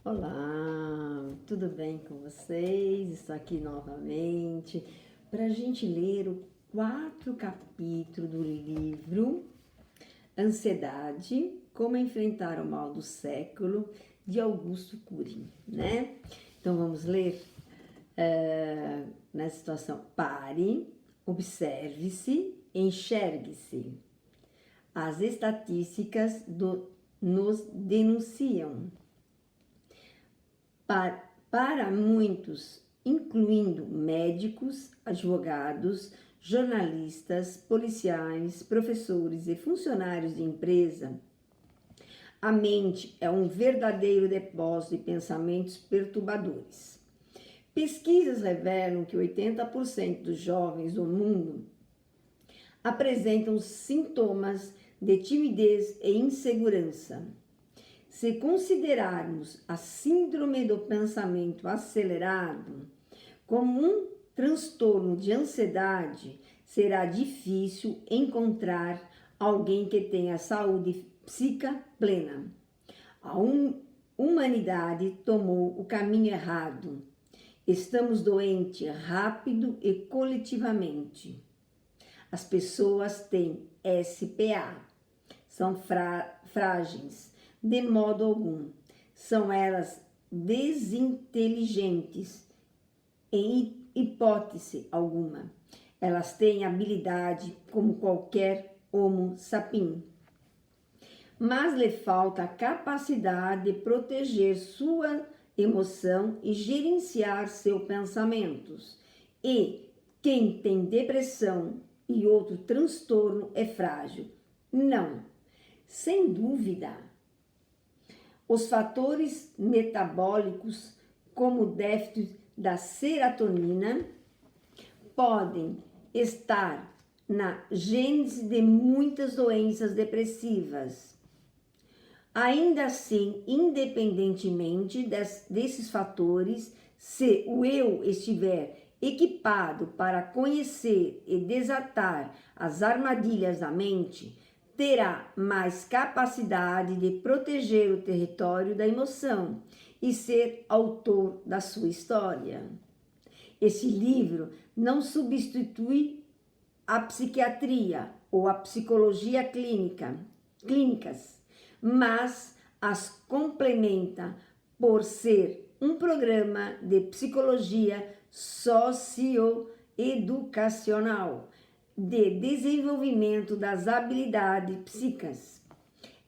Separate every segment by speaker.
Speaker 1: Olá, tudo bem com vocês? Estou aqui novamente para a gente ler o quarto capítulo do livro Ansiedade, Como Enfrentar o Mal do Século, de Augusto Cury, né? Então vamos ler nessa situação. Pare, observe-se, enxergue-se. As estatísticas nos denunciam. Para muitos, incluindo médicos, advogados, jornalistas, policiais, professores e funcionários de empresa, a mente é um verdadeiro depósito de pensamentos perturbadores. Pesquisas revelam que 80% dos jovens do mundo apresentam sintomas de timidez e insegurança. Se considerarmos a síndrome do pensamento acelerado como um transtorno de ansiedade, será difícil encontrar alguém que tenha saúde psíquica plena. A humanidade tomou o caminho errado. Estamos doentes rápido e coletivamente. As pessoas têm SPA, são frágeis. De modo algum, são elas desinteligentes, em hipótese alguma. Elas têm habilidade como qualquer Homo sapiens, mas lhe falta a capacidade de proteger sua emoção e gerenciar seus pensamentos. E quem tem depressão e outro transtorno é frágil? Não, sem dúvida. Os fatores metabólicos, como o déficit da serotonina, podem estar na gênese de muitas doenças depressivas. Ainda assim, independentemente desses fatores, se o eu estiver equipado para conhecer e desatar as armadilhas da mente, terá mais capacidade de proteger o território da emoção e ser autor da sua história. Esse livro não substitui a psiquiatria ou a psicologia clínicas, mas as complementa por ser um programa de psicologia socioeducacional de desenvolvimento das habilidades psíquicas,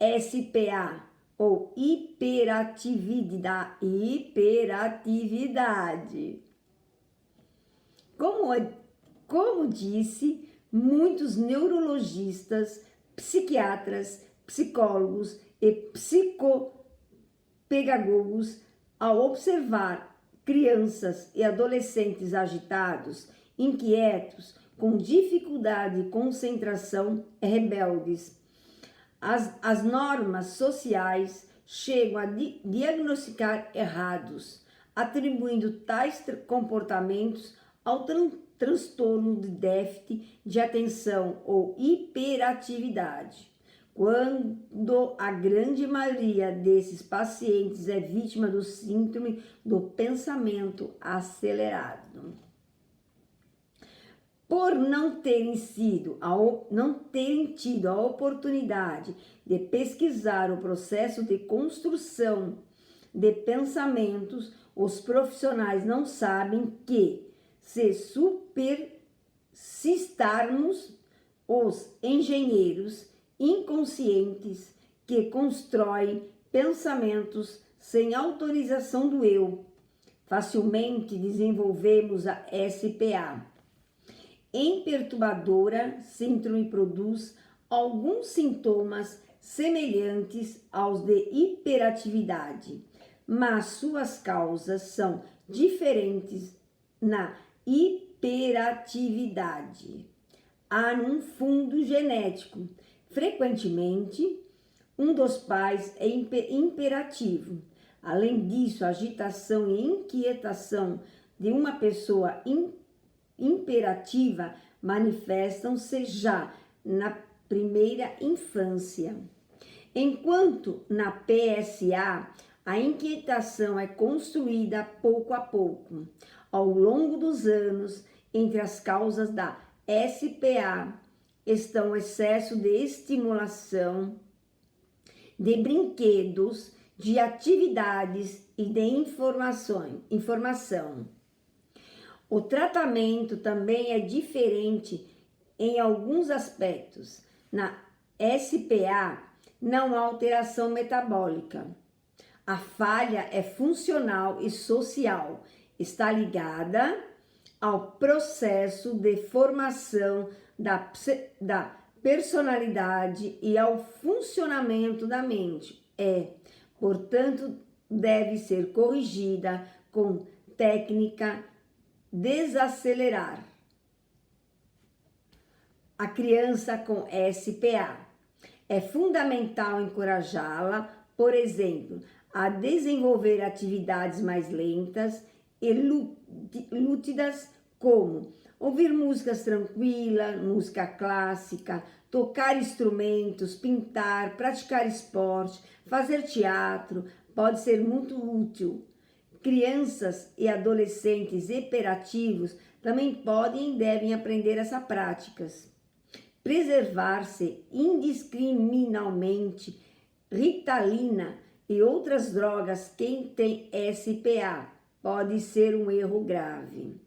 Speaker 1: SPA, ou hiperatividade. Como disse, muitos neurologistas, psiquiatras, psicólogos e psicopedagogos, ao observar crianças e adolescentes agitados, inquietos, com dificuldade de concentração e rebeldes, as normas sociais chegam a diagnosticar errados, atribuindo tais comportamentos ao transtorno de déficit de atenção ou hiperatividade, quando a grande maioria desses pacientes é vítima do síndrome do pensamento acelerado. Por não terem tido a oportunidade de pesquisar o processo de construção de pensamentos, os profissionais não sabem que, se supercitarmos os engenheiros inconscientes que constroem pensamentos sem autorização do eu, facilmente desenvolvemos a SPA. Em perturbadora síndrome produz alguns sintomas semelhantes aos de hiperatividade, mas suas causas são diferentes. Na hiperatividade há um fundo genético. Frequentemente, um dos pais é hiperativo. Além disso, a agitação e inquietação de uma pessoa imperativa manifestam-se já na primeira infância. Enquanto na PSA A inquietação é construída pouco a pouco. Ao longo dos anos, entre as causas da SPA estão o excesso de estimulação, de brinquedos, de atividades e de informação. O tratamento também é diferente em alguns aspectos. Na SPA não há alteração metabólica. A falha é funcional e social, está ligada ao processo de formação da personalidade e ao funcionamento da mente. Portanto, deve ser corrigida com técnica desacelerar. A criança com SPA. É fundamental encorajá-la, por exemplo, a desenvolver atividades mais lentas e lúcidas, como ouvir músicas tranquilas, música clássica, tocar instrumentos, pintar, praticar esporte, fazer teatro, pode ser muito útil. Crianças e adolescentes hiperativos também podem e devem aprender essas práticas. Preservar-se indiscriminadamente Ritalina e outras drogas quem tem SPA pode ser um erro grave.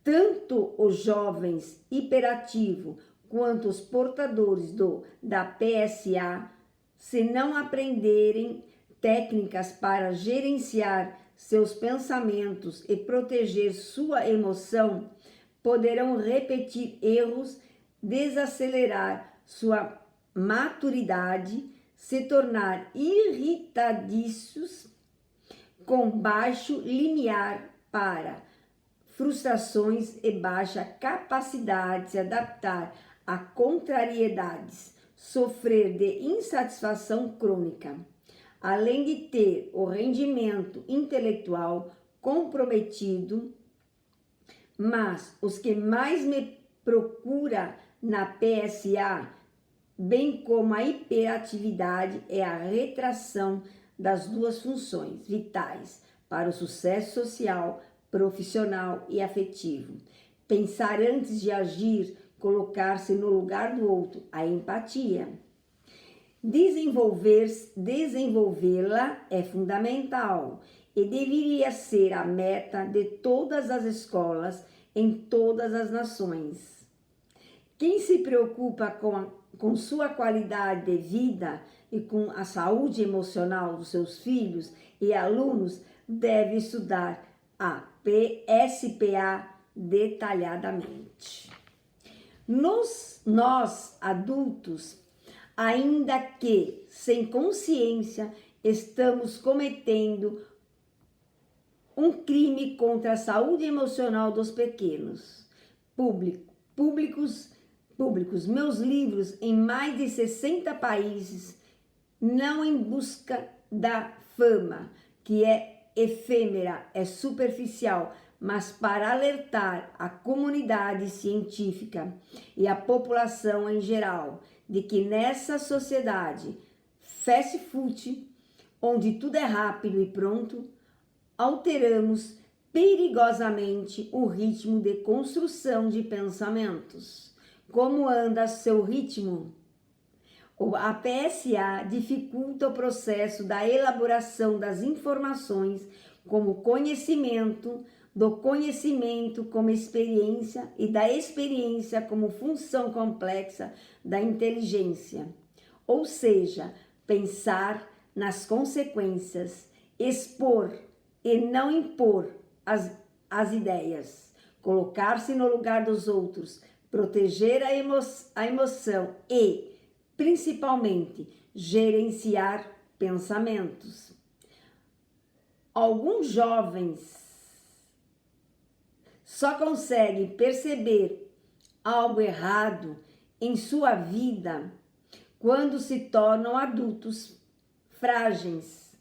Speaker 1: Tanto os jovens hiperativos quanto os portadores da PSA, se não aprenderem técnicas para gerenciar seus pensamentos e proteger sua emoção, poderão repetir erros, desacelerar sua maturidade, se tornar irritadiços, com baixo limiar para frustrações e baixa capacidade de se adaptar a contrariedades, sofrer de insatisfação crônica, além de ter o rendimento intelectual comprometido. Mas os que mais me procuram na PSA, bem como a hiperatividade, é a retração das duas funções vitais para o sucesso social, profissional e afetivo. Pensar antes de agir, colocar-se no lugar do outro, a empatia. Desenvolvê-la é fundamental e deveria ser a meta de todas as escolas em todas as nações. Quem se preocupa com sua qualidade de vida e com a saúde emocional dos seus filhos e alunos deve estudar a SPA detalhadamente. Nós adultos, ainda que sem consciência, estamos cometendo um crime contra a saúde emocional dos pequenos. Públicos, meus livros em mais de 60 países, não em busca da fama, que é efêmera, é superficial, mas para alertar a comunidade científica e a população em geral de que nessa sociedade fast food, onde tudo é rápido e pronto, alteramos perigosamente o ritmo de construção de pensamentos. Como anda seu ritmo? A PSA dificulta o processo da elaboração das informações como conhecimento, do conhecimento como experiência e da experiência como função complexa da inteligência. Ou seja, pensar nas consequências, expor e não impor as ideias, colocar-se no lugar dos outros, proteger a emoção e, principalmente, gerenciar pensamentos. Alguns jovens só conseguem perceber algo errado em sua vida quando se tornam adultos frágeis,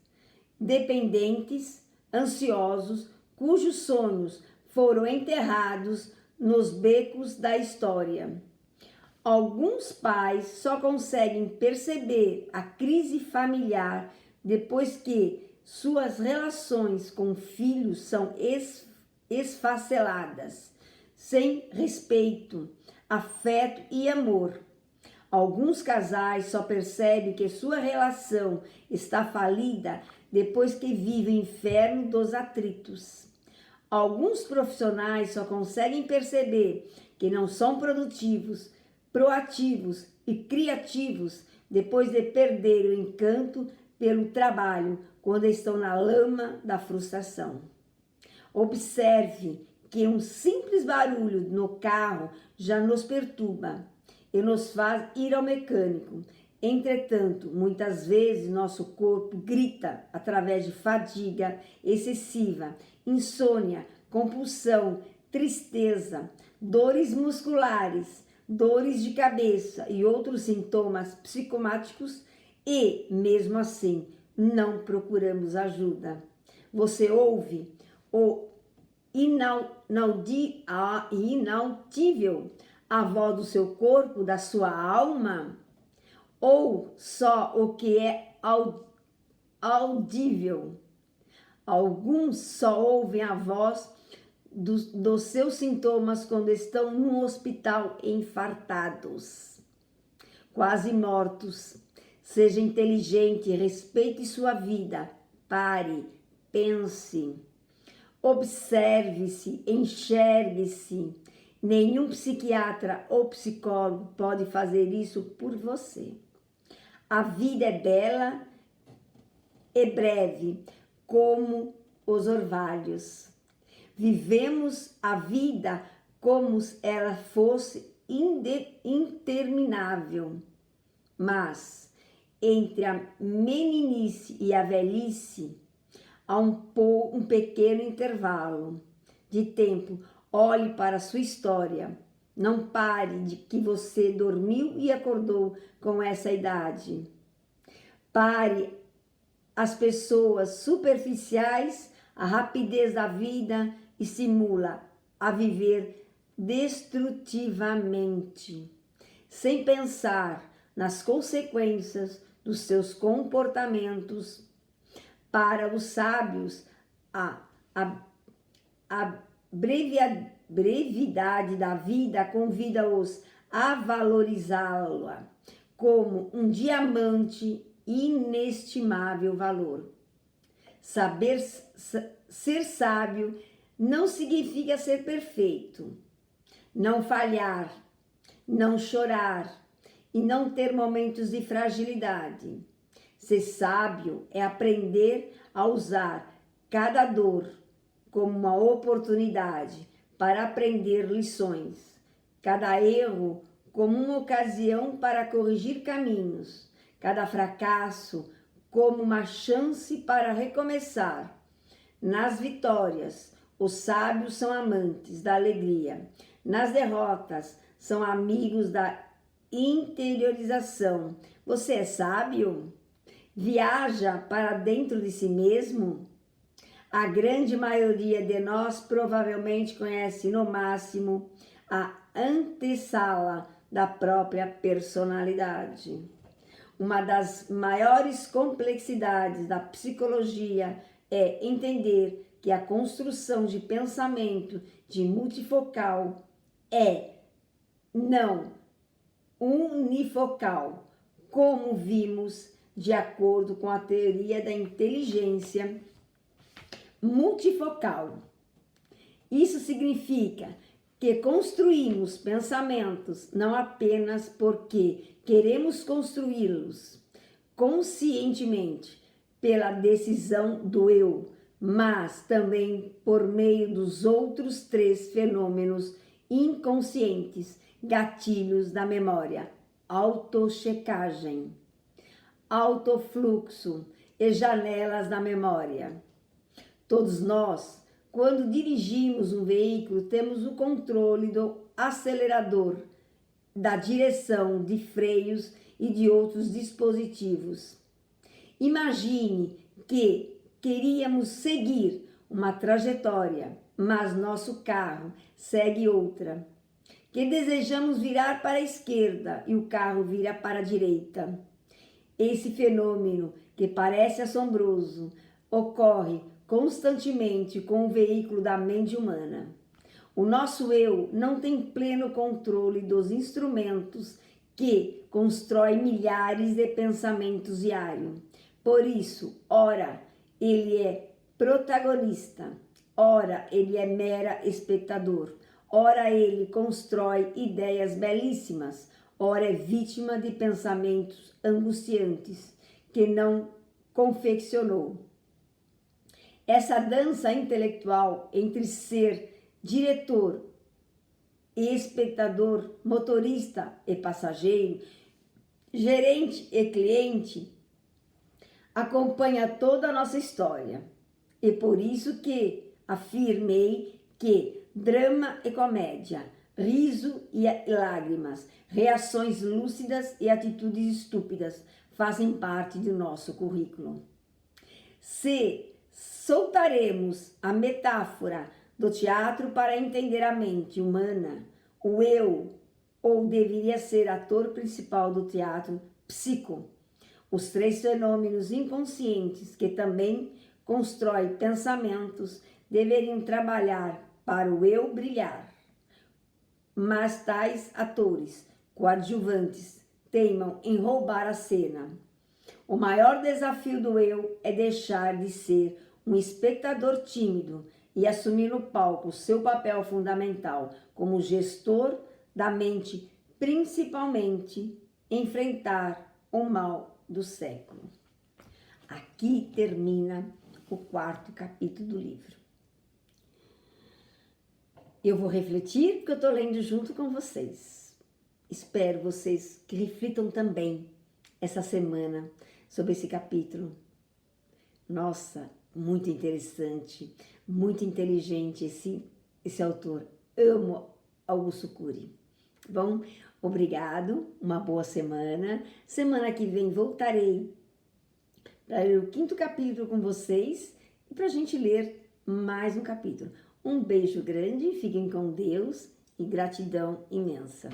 Speaker 1: dependentes, ansiosos, cujos sonhos foram enterrados nos becos da história. Alguns pais só conseguem perceber a crise familiar depois que Suas relações com filhos são esfaceladas, sem respeito, afeto e amor. Alguns casais só percebem que sua relação está falida depois que vivem o inferno dos atritos. Alguns profissionais só conseguem perceber que não são produtivos, proativos e criativos depois de perder o encanto pelo trabalho, quando estão na lama da frustração. Observe que um simples barulho no carro já nos perturba e nos faz ir ao mecânico. Entretanto, muitas vezes nosso corpo grita através de fadiga excessiva, insônia, compulsão, tristeza, dores musculares, dores de cabeça e outros sintomas psicomáticos e, mesmo assim, não procuramos ajuda. Você ouve o inaudível, a voz do seu corpo, da sua alma? Ou só o que é audível? Alguns só ouvem a voz dos seus sintomas quando estão no hospital infartados, quase mortos. Seja inteligente, respeite sua vida, pare, pense, observe-se, enxergue-se. Nenhum psiquiatra ou psicólogo pode fazer isso por você. A vida é bela e breve, como os orvalhos. Vivemos a vida como se ela fosse interminável, mas entre a meninice e a velhice há um pequeno intervalo de tempo. Olhe para a sua história. Não pare de que você dormiu e acordou com essa idade. Pare as pessoas superficiais, a rapidez da vida e simula a viver destrutivamente, sem pensar nas consequências dos seus comportamentos. Para os sábios, a brevidade da vida convida-os a valorizá-la como um diamante inestimável valor. Ser sábio não significa ser perfeito, não falhar, não chorar e não ter momentos de fragilidade. Ser sábio é aprender a usar cada dor como uma oportunidade para aprender lições, cada erro como uma ocasião para corrigir caminhos, cada fracasso como uma chance para recomeçar. Nas vitórias, os sábios são amantes da alegria. Nas derrotas, são amigos da interiorização. Você é sábio? Viaja para dentro de si mesmo? A grande maioria de nós provavelmente conhece no máximo a antessala da própria personalidade. Uma das maiores complexidades da psicologia é entender que a construção de pensamento de multifocal é não unifocal, como vimos de acordo com a teoria da inteligência multifocal. Isso significa que construímos pensamentos não apenas porque queremos construí-los conscientemente pela decisão do eu, mas também por meio dos outros 3 fenômenos inconscientes, gatilhos da memória: autochecagem, autofluxo e janelas da memória. Todos nós, quando dirigimos um veículo, temos o controle do acelerador, da direção, de freios e de outros dispositivos. Imagine que queríamos seguir uma trajetória, mas nosso carro segue outra. Que desejamos virar para a esquerda e o carro vira para a direita. Esse fenômeno, que parece assombroso, ocorre constantemente com o veículo da mente humana. O nosso eu não tem pleno controle dos instrumentos que constrói milhares de pensamentos diários. Por isso, ora, ele é protagonista, ora, ele é mera espectador, ora, ele constrói ideias belíssimas, ora, é vítima de pensamentos angustiantes que não confeccionou. Essa dança intelectual entre ser diretor e espectador, motorista e passageiro, gerente e cliente, acompanha toda a nossa história. E por isso que afirmei que drama e comédia, riso e lágrimas, reações lúcidas e atitudes estúpidas fazem parte do nosso currículo. Se soltaremos a metáfora do teatro para entender a mente humana, o eu, ou deveria ser ator principal do teatro psico, os três fenômenos inconscientes que também constroem pensamentos deveriam trabalhar para o eu brilhar. Mas tais atores coadjuvantes teimam em roubar a cena. O maior desafio do eu é deixar de ser um espectador tímido e assumir no palco seu papel fundamental como gestor da mente, principalmente enfrentar o mal do século. Aqui termina o 4º capítulo do livro. Eu vou refletir porque eu estou lendo junto com vocês. Espero vocês que reflitam também essa semana sobre esse capítulo. Nossa, muito interessante, muito inteligente esse autor. Amo Augusto Cury. Bom, obrigado, uma boa semana. Semana que vem voltarei para ler o 5º capítulo com vocês e para a gente ler mais um capítulo. Um beijo grande, fiquem com Deus e gratidão imensa.